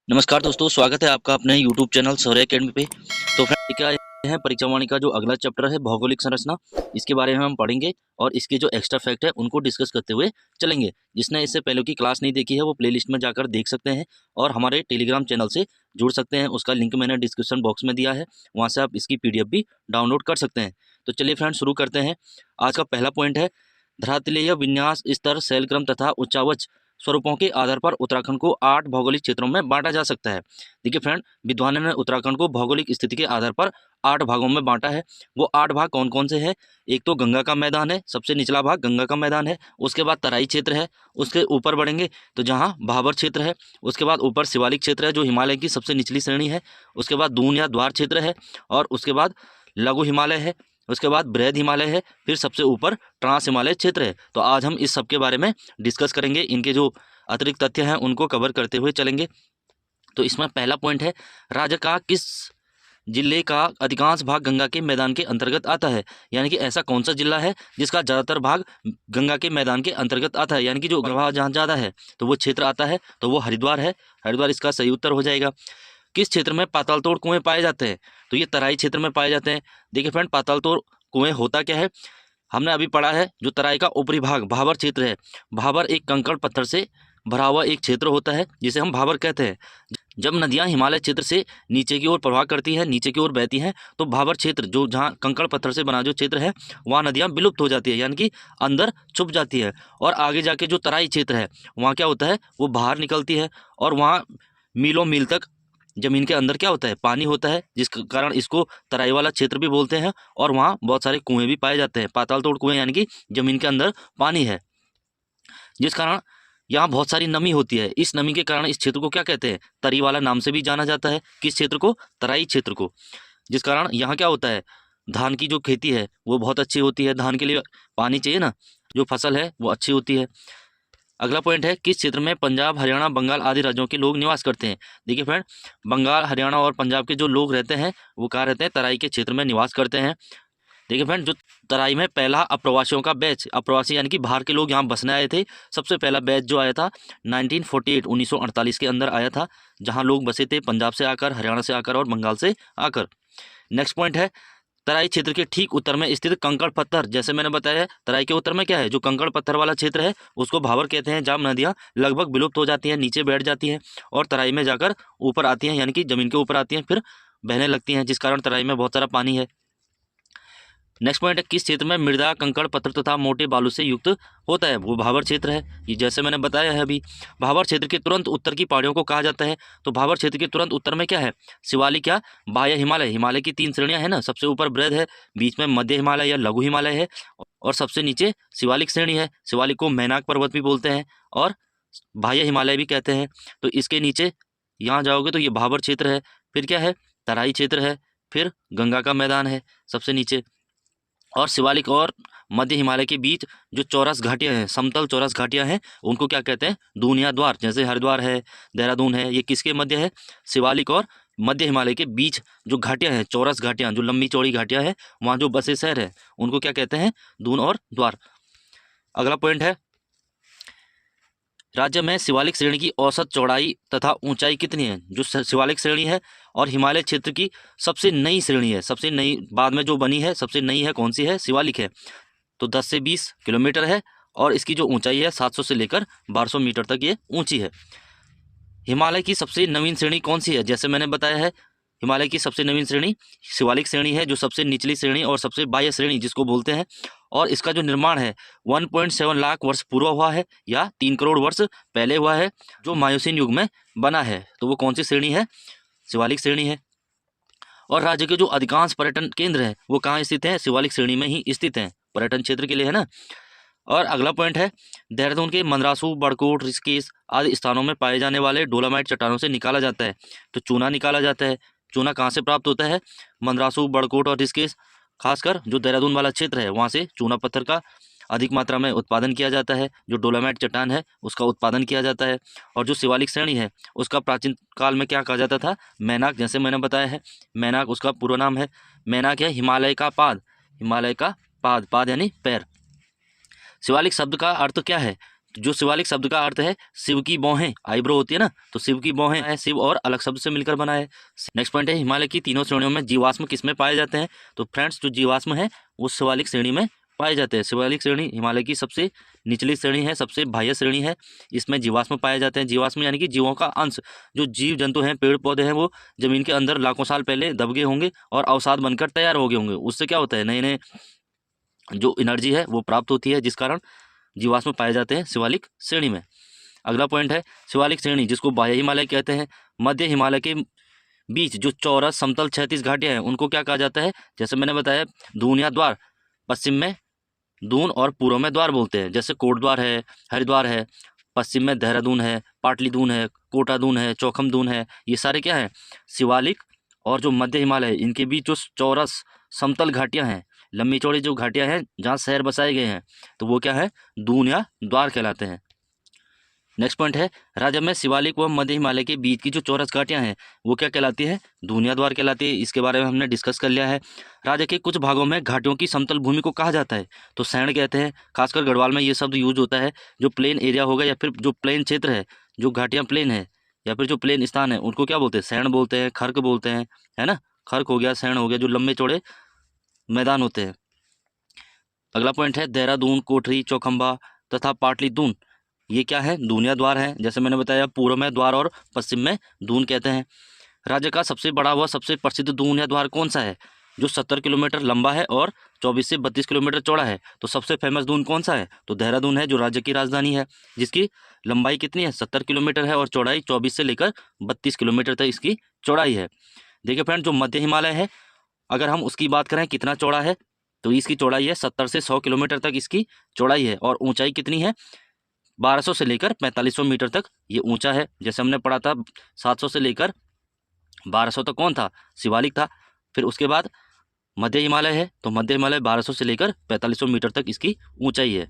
नमस्कार दोस्तों, स्वागत है आपका अपने यूट्यूब चैनल शौर्य अकेडमी पे। तो फ्रेंड क्या है, परीक्षा वाणी का जो अगला चैप्टर है भौगोलिक संरचना, इसके बारे में हम पढ़ेंगे और इसके जो एक्स्ट्रा फैक्ट है उनको डिस्कस करते हुए चलेंगे। जिसने इससे पहले की क्लास नहीं देखी है वो प्लेलिस्ट में जाकर देख सकते हैं और हमारे टेलीग्राम चैनल से जुड़ सकते हैं। उसका लिंक मैंने डिस्क्रिप्शन बॉक्स में दिया है, वहाँ से आप इसकी PDF भी डाउनलोड कर सकते हैं। तो चलिए फ्रेंड शुरू करते हैं। आज का पहला पॉइंट है धरातलीय विन्यास स्तर शैलक्रम तथा उच्चावच स्वरूपों के आधार पर उत्तराखंड को 8 भौगोलिक क्षेत्रों में बांटा जा सकता है। देखिए फ्रेंड, विद्वानों ने उत्तराखंड को भौगोलिक स्थिति के आधार पर 8 भागों में बांटा है। वो 8 भाग कौन कौन से हैं? एक तो गंगा का मैदान है, सबसे निचला भाग गंगा का मैदान है। उसके बाद तराई क्षेत्र है, उसके ऊपर बढ़ेंगे तो जहाँ भाबर क्षेत्र है। उसके बाद ऊपर शिवालिक क्षेत्र है जो हिमालय की सबसे निचली श्रेणी है। उसके बाद दून या द्वार क्षेत्र है और उसके बाद लघु हिमालय है। उसके बाद बृहद हिमालय है, फिर सबसे ऊपर ट्रांस हिमालय क्षेत्र है। तो आज हम इस सब के बारे में डिस्कस करेंगे, इनके जो अतिरिक्त तथ्य हैं उनको कवर करते हुए चलेंगे। तो इसमें पहला पॉइंट है, राज्य का किस जिले का अधिकांश भाग गंगा के मैदान के अंतर्गत आता है। यानी कि ऐसा कौन सा जिला है जिसका ज़्यादातर भाग गंगा के मैदान के अंतर्गत आता है, यानी कि जो प्रवाह जहाँ ज़्यादा है तो वो क्षेत्र आता है, तो वो हरिद्वार है। हरिद्वार इसका सही उत्तर हो जाएगा। किस क्षेत्र में पाताल तोड़ कुएं पाए जाते हैं? तो ये तराई क्षेत्र में पाए जाते हैं। देखिए फ्रेंड, पाताल तोड़ कुएं होता क्या है, हमने अभी पढ़ा है। जो तराई का ऊपरी भाग भाबर क्षेत्र है, भाबर एक कंकड़ पत्थर से भरा हुआ एक क्षेत्र होता है जिसे हम भाबर कहते हैं। जब नदियां हिमालय क्षेत्र से नीचे की ओर प्रवाह करती हैं, नीचे की ओर बहती हैं, तो भाबर क्षेत्र जो जहां कंकड़ पत्थर से बना जो क्षेत्र है वहाँ नदियां विलुप्त हो जाती है, यानी कि अंदर छुप जाती है। और आगे जाके जो तराई क्षेत्र है वहाँ क्या होता है, वो बाहर निकलती है और वहाँ मीलों मील तक जमीन के अंदर क्या होता है, पानी होता है, जिस कारण इसको तराई वाला क्षेत्र भी बोलते हैं। और वहाँ बहुत सारे कुएं भी पाए जाते हैं, पाताल तोड़ कुएं, यानी कि जमीन के अंदर पानी है, जिस कारण यहाँ बहुत सारी नमी होती है। इस नमी के कारण इस क्षेत्र को क्या कहते हैं, तरी वाला नाम से भी जाना जाता है। किस क्षेत्र को? तराई क्षेत्र को। जिस कारण यहाँ क्या होता है, धान की जो खेती है वो बहुत अच्छी होती है। धान के लिए पानी चाहिए ना, जो फसल है वो अच्छी होती है। अगला पॉइंट है, किस क्षेत्र में पंजाब, हरियाणा, बंगाल आदि राज्यों के लोग निवास करते हैं। देखिए फ्रेंड, बंगाल, हरियाणा और पंजाब के जो लोग रहते हैं वो कहाँ रहते हैं, तराई के क्षेत्र में निवास करते हैं। देखिए फ्रेंड, जो तराई में पहला अप्रवासियों का बैच, अप्रवासी यानी कि बाहर के लोग यहाँ बसने आए थे, सबसे पहला बैच जो आया था 1948 के अंदर आया था, जहाँ लोग बसे थे पंजाब से आकर, हरियाणा से आकर और बंगाल से आकर। नेक्स्ट पॉइंट है, तराई क्षेत्र के ठीक उत्तर में स्थित कंकड़ पत्थर, जैसे मैंने बताया है तराई के उत्तर में क्या है, जो कंकड़ पत्थर वाला क्षेत्र है उसको भावर कहते हैं, जहाँ नदियाँ लगभग विलुप्त हो जाती हैं, नीचे बैठ जाती हैं और तराई में जाकर ऊपर आती हैं, यानी कि जमीन के ऊपर आती हैं, फिर बहने लगती हैं, जिस कारण तराई में बहुत सारा पानी है। नेक्स्ट पॉइंट है, किस क्षेत्र में मृदा कंकड़ पत्थर तथा मोटे बालू से युक्त होता है। वो भावर क्षेत्र है। ये जैसे मैंने बताया है अभी, भावर क्षेत्र के तुरंत उत्तर की पहाड़ियों को कहा जाता है। तो भावर क्षेत्र के तुरंत उत्तर में क्या है, शिवालिक क्या, बाह्य हिमालय। हिमालय की 3 श्रेणियां है ना, सबसे ऊपर बृहद है, बीच में मध्य हिमालय या लघु हिमालय है और सबसे नीचे शिवालिक श्रेणी है। शिवालिक को मैनाक पर्वत भी बोलते हैं और बाह्य हिमालय भी कहते हैं। तो इसके नीचे यहाँ जाओगे तो ये भावर क्षेत्र है, फिर क्या है, तराई क्षेत्र है, फिर गंगा का मैदान है सबसे नीचे, और शिवालिक और मध्य हिमालय के बीच जो चौरस घाटियाँ हैं, समतल चौरस घाटियाँ हैं, उनको क्या कहते हैं, दून या द्वार। जैसे हरिद्वार है, देहरादून है, ये किसके मध्य है, शिवालिक और मध्य हिमालय के बीच जो घाटियाँ हैं, चौरस घाटियाँ, जो लंबी चौड़ी घाटियाँ हैं, वहाँ जो बसे शहर है उनको क्या कहते हैं, दून और द्वार। अगला पॉइंट है, राज्य में शिवालिक श्रेणी की औसत चौड़ाई तथा ऊंचाई कितनी है। जो शिवालिक श्रेणी है और हिमालय क्षेत्र की सबसे नई श्रेणी है, सबसे नई बाद में जो बनी है, सबसे नई है, कौन सी है, शिवालिक है। तो 10 से 20 किलोमीटर है और इसकी जो ऊंचाई है 700 से लेकर 1200 मीटर तक ये ऊंची है। हिमालय की सबसे नवीन श्रेणी कौन सी है, जैसे मैंने बताया है हिमालय की सबसे नवीन श्रेणी शिवालिक श्रेणी है, जो सबसे निचली श्रेणी और सबसे बाह्य श्रेणी जिसको बोलते हैं। और इसका जो निर्माण है 1.7 लाख वर्ष पूर्व हुआ है या 3 करोड़ वर्ष पहले हुआ है, जो मायोसीन युग में बना है। तो वो कौन सी श्रेणी है, शिवालिक श्रेणी है। और राज्य के जो अधिकांश पर्यटन केंद्र हैं वो कहाँ स्थित हैं, शिवालिक श्रेणी में ही स्थित हैं, पर्यटन क्षेत्र के लिए, है ना। और अगला पॉइंट है, देहरादून के मंदरासू, बड़कोट, ऋषिकेश आदि स्थानों में पाए जाने वाले डोलामाइट चट्टानों से निकाला जाता है। तो चूना निकाला जाता है। चूना कहाँ से प्राप्त होता है, मंदरासू, बड़कोट और ऋषिकेश, खासकर जो देहरादून वाला क्षेत्र है वहाँ से चूना पत्थर का अधिक मात्रा में उत्पादन किया जाता है। जो डोलामाइट चट्टान है उसका उत्पादन किया जाता है। और जो शिवालिक श्रेणी है उसका प्राचीन काल में क्या कहा जाता था, मैनाक, जैसे मैंने बताया है। मैनाक उसका पूरा नाम है। मैनाक है हिमालय का पाद, हिमालय का पाद, पाद यानी पैर। शिवालिक शब्द का अर्थ क्या है, जो शिवालिक शब्द का अर्थ है शिव की भौहें, आईब्रो होती है ना, तो शिव की भौहें है, शिव और अलग शब्द से मिलकर बना है। नेक्स्ट पॉइंट है, हिमालय की तीनों श्रेणियों में जीवाश्म किसमें पाए जाते हैं? तो फ्रेंड्स जो जीवाश्म है वो शिवालिक श्रेणी में पाए जाते हैं। शिवालिक श्रेणी हिमालय की सबसे निचली श्रेणी है, सबसे बाह्य श्रेणी है। इसमें जीवाश्म पाए जाते हैं। जीवाश्म यानी कि जीवों का अंश। जो जीव जंतु हैं, पेड़ पौधे हैं, वो जमीन के अंदर लाखों साल पहले दब गए होंगे और अवसाद बनकर तैयार हो गए होंगे। उससे क्या होता है, नए नए जो एनर्जी है वो प्राप्त होती है, जिस कारण जीवाश्म पाए जाते हैं शिवालिक श्रेणी में। अगला पॉइंट है शिवालिक श्रेणी जिसको बाह्य हिमालय कहते हैं। मध्य हिमालय के बीच जो चौरस समतल 36 घाटियां हैं उनको क्या कहा जाता है? जैसे मैंने बताया, दून या द्वार, पश्चिम में दून और पूर्व में द्वार बोलते हैं। जैसे कोटद्वार है, हरिद्वार है, पश्चिम में देहरादून है, पाटली दून है, कोटा दून है, चौखम दून है, ये सारे क्या हैं? शिवालिक। और जो मध्य हिमालय है इनके बीच जो चौरस समतल घाटियां हैं, लंबी चौड़ी जो घाटियां हैं जहाँ शहर बसाए गए हैं, तो वो क्या है? दून या द्वार कहलाते हैं। नेक्स्ट पॉइंट है, राज्य में शिवालिक व मध्य हिमालय के बीच की जो चौरस घाटियां हैं वो क्या कहलाती है? दून या द्वार कहलाती है। इसके बारे में हमने डिस्कस कर लिया है। राज्य के कुछ भागों में घाटियों की समतल भूमि को कहा जाता है तो सैंड कहते हैं। खासकर गढ़वाल में ये शब्द यूज होता है। जो प्लेन एरिया होगा या फिर जो प्लेन क्षेत्र है, जो घाटियाँ प्लेन है या फिर जो प्लेन स्थान है, उनको क्या बोलते हैं? सैंड बोलते हैं, खर्क बोलते हैं, है ना। खर्क हो गया, सैंड हो गया, जो लंबे चौड़े मैदान होते हैं। अगला पॉइंट है, देहरादून, कोठरी, चौखंबा तथा पाटली दून, ये क्या है? दून या द्वार है। जैसे मैंने बताया, पूर्व में द्वार और पश्चिम में दून कहते हैं। राज्य का सबसे बड़ा व सबसे प्रसिद्ध दून या द्वार कौन सा है? जो 70 किलोमीटर लंबा है और 24 से 32 किलोमीटर चौड़ा है। तो सबसे फेमस दून कौन सा है? तो देहरादून है, जो राज्य की राजधानी है, जिसकी लंबाई कितनी है? 70 किलोमीटर है और चौड़ाई 24 से लेकर 32 किलोमीटर तक इसकी चौड़ाई है। देखिए फ्रेंड, जो मध्य हिमालय है, अगर हम उसकी बात करें कितना चौड़ा है, तो इसकी चौड़ाई है 70 से 100 किलोमीटर तक इसकी चौड़ाई है। और ऊंचाई कितनी है? 1200 से लेकर 4500 मीटर तक ये ऊंचा है। जैसे हमने पढ़ा था, 700 से लेकर 1200 तक कौन था? शिवालिक था। फिर उसके बाद मध्य हिमालय है, तो मध्य हिमालय 1200 से लेकर 4500 मीटर तक इसकी ऊंचाई है।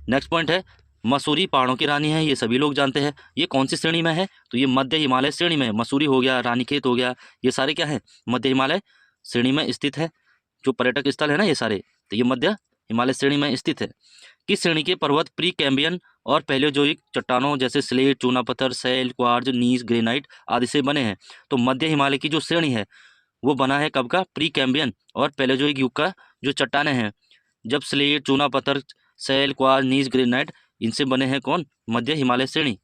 नेक्स्ट पॉइंट है, मसूरी पहाड़ों की रानी है, ये सभी लोग जानते हैं। ये कौन सी श्रेणी में है? तो ये मध्य हिमालय श्रेणी में है। मसूरी हो गया, रानीखेत हो गया, ये सारे क्या है? मध्य हिमालय श्रेणी में स्थित है। जो पर्यटक स्थल है ना ये सारे, तो ये मध्य हिमालय श्रेणी में स्थित है। किस श्रेणी के पर्वत प्री कैम्बियन और पैलियोजोइक चट्टानों जैसे स्लेट, चूना पत्थर, सैल, क्वार्ज, नीस, ग्रेनाइट आदि से बने हैं? तो मध्य हिमालय की जो श्रेणी है वो बना है कब का? प्री कैम्बियन और पैलियोजोइक युग का जो चट्टाने हैं, जब स्लेट, चूना पत्थर, सैल, क्वार्ज, नीस, ग्रेनाइट, इनसे बने हैं कौन? मध्य हिमालय श्रेणी।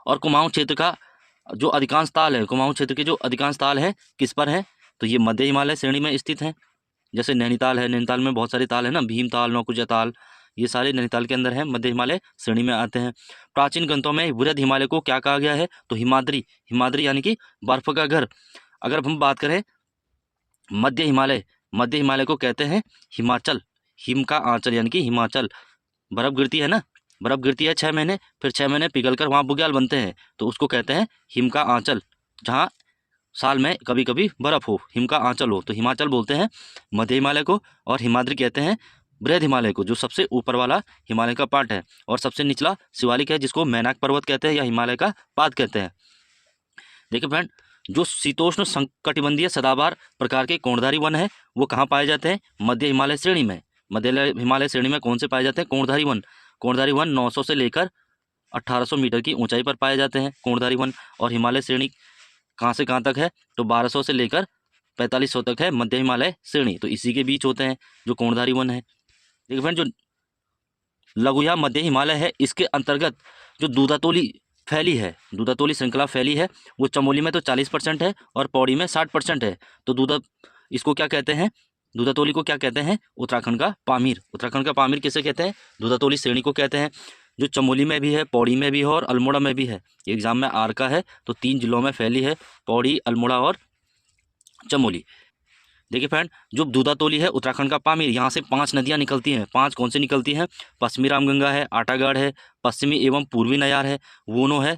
और कुमाऊं क्षेत्र का जो अधिकांश ताल है, कुमाऊं क्षेत्र के जो अधिकांश ताल है किस पर है? तो ये मध्य हिमालय श्रेणी में स्थित हैं। जैसे नैनीताल है, नैनीताल में बहुत सारे ताल है ना, भीमताल, नौकुचिया ताल, ये सारे नैनीताल के अंदर हैं, मध्य हिमालय श्रेणी में आते हैं। प्राचीन ग्रंथों में वृहद हिमालय को क्या कहा गया है? तो हिमाद्री। हिमाद्री यानी कि बर्फ का घर। अगर हम बात करें मध्य हिमालय, मध्य हिमालय को कहते हैं हिमाचल। हिम का आंचल यानी कि हिमाचल। बर्फ गिरती है ना, बर्फ गिरती है 6 महीने, फिर 6 महीने पिघलकर वहाँ बुग्याल बनते हैं, तो उसको कहते हैं हिम का आंचल। जहाँ साल में कभी कभी बर्फ हो, हिम का आंचल हो, तो हिमाचल बोलते हैं मध्य हिमालय को। और हिमाद्री कहते हैं बृहद हिमालय को, जो सबसे ऊपर वाला हिमालय का पार्ट है। और सबसे निचला शिवालिक है, जिसको मैनाक पर्वत कहते हैं या हिमालय का पाद कहते हैं। देखिए फ्रेंड, जो शीतोष्ण संकटिबंधीय सदाबहार प्रकार के कोणधारी वन है वो कहाँ पाए जाते हैं? मध्य हिमालय श्रेणी में। मध्य हिमालय श्रेणी में कौन से पाए जाते हैं? कोणधारी वन। कोणधारी वन 900 से लेकर 1800 मीटर की ऊंचाई पर पाए जाते हैं कोणधारी वन। और हिमालय श्रेणी कहाँ से कहाँ तक है? तो 1200 से लेकर 4500 तक है मध्य हिमालय श्रेणी, तो इसी के बीच होते हैं जो कोणधारी वन है। देखिए फ्रेंड, जो लघुया मध्य हिमालय है, इसके अंतर्गत जो दूधातोली फैली है, दूधातोली श्रृंखला फैली है, वो चमोली में तो 40% है और पौड़ी में 60% है। तो इसको क्या कहते हैं? दूधातोली को क्या कहते हैं? उत्तराखंड का पामीर। उत्तराखंड का पामीर किसे कहते हैं? दूधातोली श्रेणी को कहते हैं, जो चमोली में भी है, पौड़ी में भी है और अल्मोड़ा में भी है। एग्जाम में आर का है, तो 3 जिलों में फैली है, पौड़ी, अल्मोड़ा और चमोली। देखिए फ्रेंड, जो दूधातोली है उत्तराखंड का पामीर, यहाँ से 5 नदियाँ निकलती हैं। 5 कौन सी निकलती हैं? पश्चिमी रामगंगा है, आटागढ़ है, पश्चिमी एवं पूर्वी नयार है, वोनो है,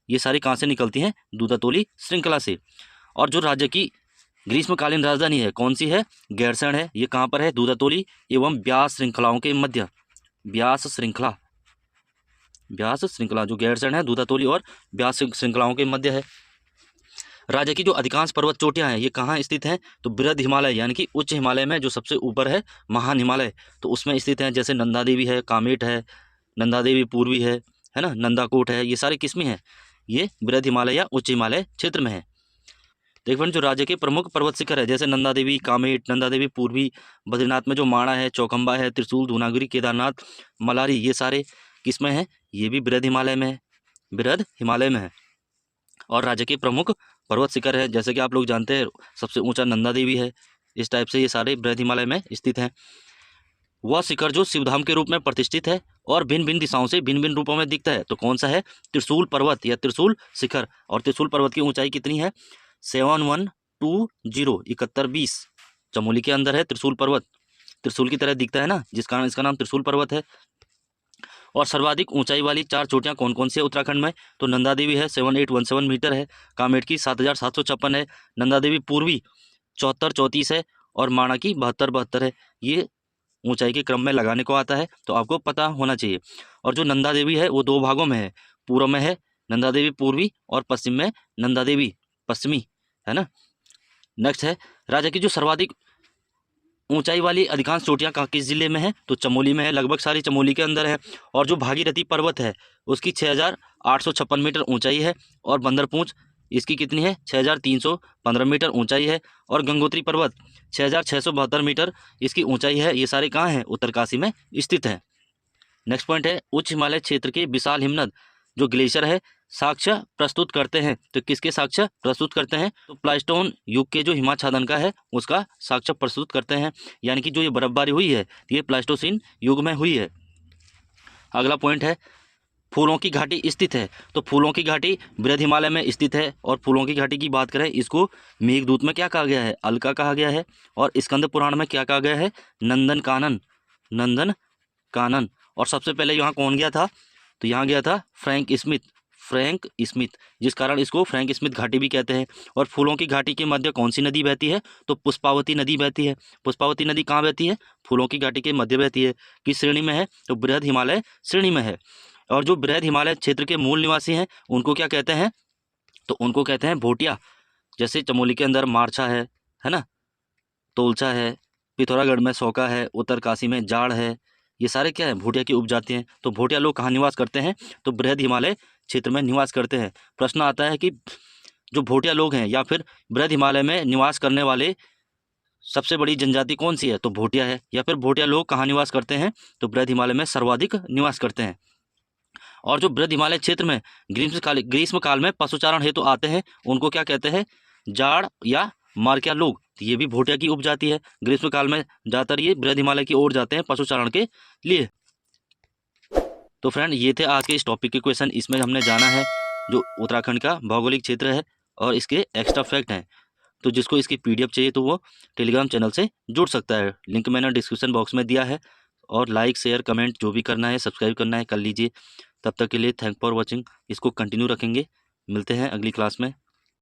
ये सारी कहाँ से निकलती हैं? दूधातोली श्रृंखला से। और जो राज्य की ग्रीष्मकालीन राजधानी है कौन सी है? गैरसैंण है। ये कहाँ पर है? दूधातोली एवं ब्यास श्रृंखलाओं के मध्य। ब्यास श्रृंखला, ब्यास श्रृंखला जो गैरसैंण है, दूधातोली और ब्यास श्रृंखलाओं के मध्य है। राज्य की जो अधिकांश पर्वत चोटियां हैं ये कहाँ स्थित हैं? तो बृहद हिमालय यानी कि उच्च हिमालय में जो सबसे ऊपर है, महान हिमालय, तो उसमें स्थित हैं। जैसे नंदा देवी है, कामेट है, नंदा देवी पूर्वी है ना, नंदाकोट है, ये सारे किस में है? ये बृहद हिमालय या उच्च हिमालय क्षेत्र में है। देखिए फ्रेंड, जो राज्य के प्रमुख पर्वत शिखर है जैसे नंदा देवी, कामेट, नंदा देवी पूर्वी, बद्रीनाथ में जो माणा है, चौखंबा है, त्रिशूल, धूनागिरी, केदारनाथ, मलारी, ये सारे किस में है? ये भी बृहद हिमालय में है, बृहद हिमालय में है। और राज्य के प्रमुख पर्वत शिखर है जैसे कि आप लोग जानते हैं सबसे ऊंचा नंदा देवी है। इस टाइप से ये सारे बृहद हिमालय में स्थित हैं। वह शिखर जो शिवधाम के रूप में प्रतिष्ठित है और भिन्न भिन्न दिशाओं से भिन्न भिन्न रूपों में दिखता है, तो कौन सा है? त्रिशूल पर्वत या त्रिशूल शिखर। और त्रिशूल पर्वत की ऊंचाई कितनी है? 7120 चमोली के अंदर है त्रिशूल पर्वत। त्रिशूल की तरह दिखता है ना, जिस कारण इसका नाम त्रिशूल पर्वत है। और सर्वाधिक ऊंचाई वाली 4 चोटियां कौन कौन सी है उत्तराखंड में? तो नंदा देवी है 7817 मीटर है, कामेट की 7756 है, नंदा देवी पूर्वी 7434 है और माणा की 7272 है। ये ऊंचाई के क्रम में लगाने को आता है, तो आपको पता होना चाहिए। और जो नंदा देवी है वो 2 भागों में है, पूर्व में है नंदा देवी पूर्वी और पश्चिम में नंदा देवी पश्चिमी, है ना। नेक्स्ट है, राज्य की जो सर्वाधिक ऊंचाई वाली अधिकांश चोटियां किस जिले में है? तो चमोली में है, लगभग सारी चमोली के अंदर है। और जो भागीरथी पर्वत है उसकी 6856 मीटर ऊंचाई है और बंदरपूंछ इसकी कितनी है? 6315 मीटर ऊंचाई है। और गंगोत्री पर्वत 6672 मीटर इसकी ऊंचाई है। ये सारे कहाँ हैं? उत्तरकाशी में स्थित है। नेक्स्ट पॉइंट है, उच्च हिमालय क्षेत्र के विशाल हिमनद जो ग्लेशियर है साक्ष्य प्रस्तुत करते हैं। तो किसके साक्ष्य प्रस्तुत करते हैं? तो प्लास्टोन युग के जो हिमाच्छादन का है उसका साक्ष्य प्रस्तुत करते हैं। यानी कि जो ये बर्फबारी हुई है ये प्लास्टोसीन युग में हुई है। अगला पॉइंट है, फूलों की घाटी स्थित है। तो फूलों की घाटी बृहद हिमालय में स्थित है। और फूलों की घाटी की बात करें, इसको मेघदूत में क्या कहा गया है? अलका कहा गया है। और स्कंद पुराण में क्या कहा गया है? नंदन कानन, नंदन कानन। और सबसे पहले यहाँ कौन गया था? तो यहाँ गया था फ्रैंक स्मिथ, फ्रैंक स्मिथ, जिस कारण इसको फ्रैंक स्मिथ घाटी भी कहते हैं। और फूलों की घाटी के मध्य कौन सी नदी बहती है? तो पुष्पावती नदी बहती है। पुष्पावती नदी कहाँ बहती है? फूलों की घाटी के मध्य बहती है। किस श्रेणी में है? तो बृहद हिमालय श्रेणी में है। और जो बृहद हिमालय क्षेत्र के मूल निवासी हैं उनको क्या कहते हैं? तो उनको कहते हैं भोटिया। जैसे चमोली के अंदर मारछा है ना, तोलछा है, पिथौरागढ़ में सौका है, उत्तरकाशी में जाड़ है, ये सारे क्या है? भोटिया की उपजाति हैं। तो भोटिया लोग कहाँ निवास करते हैं? तो बृहद हिमालय क्षेत्र में निवास करते हैं। प्रश्न आता है कि जो भोटिया लोग हैं या फिर बृहद हिमालय में निवास करने वाले सबसे बड़ी जनजाति कौन सी है? तो भोटिया है। या फिर भोटिया लोग कहाँ निवास करते हैं? तो बृहद हिमालय में सर्वाधिक निवास करते हैं। और जो बृहद हिमालय क्षेत्र में ग्रीष्मकाल में पशुचारण हेतु आते हैं उनको क्या कहते हैं? जाड़ या मारकिया लोग। तो ये भी भोटिया की उपजाति है। ग्रीष्मकाल में ज़्यादातर ये बृहद हिमालय की ओर जाते हैं पशुचारण के लिए। तो फ्रेंड, ये थे आज के इस टॉपिक के क्वेश्चन। इसमें हमने जाना है जो उत्तराखंड का भौगोलिक क्षेत्र है और इसके एक्स्ट्रा फैक्ट हैं। तो जिसको इसकी PDF चाहिए तो वो टेलीग्राम चैनल से जुड़ सकता है। लिंक मैंने डिस्क्रिप्शन बॉक्स में दिया है। और लाइक शेयर कमेंट जो भी करना है, सब्सक्राइब करना है, कर लीजिए। तब तक के लिए थैंक फॉर वॉचिंग। इसको कंटिन्यू रखेंगे। मिलते हैं अगली क्लास में।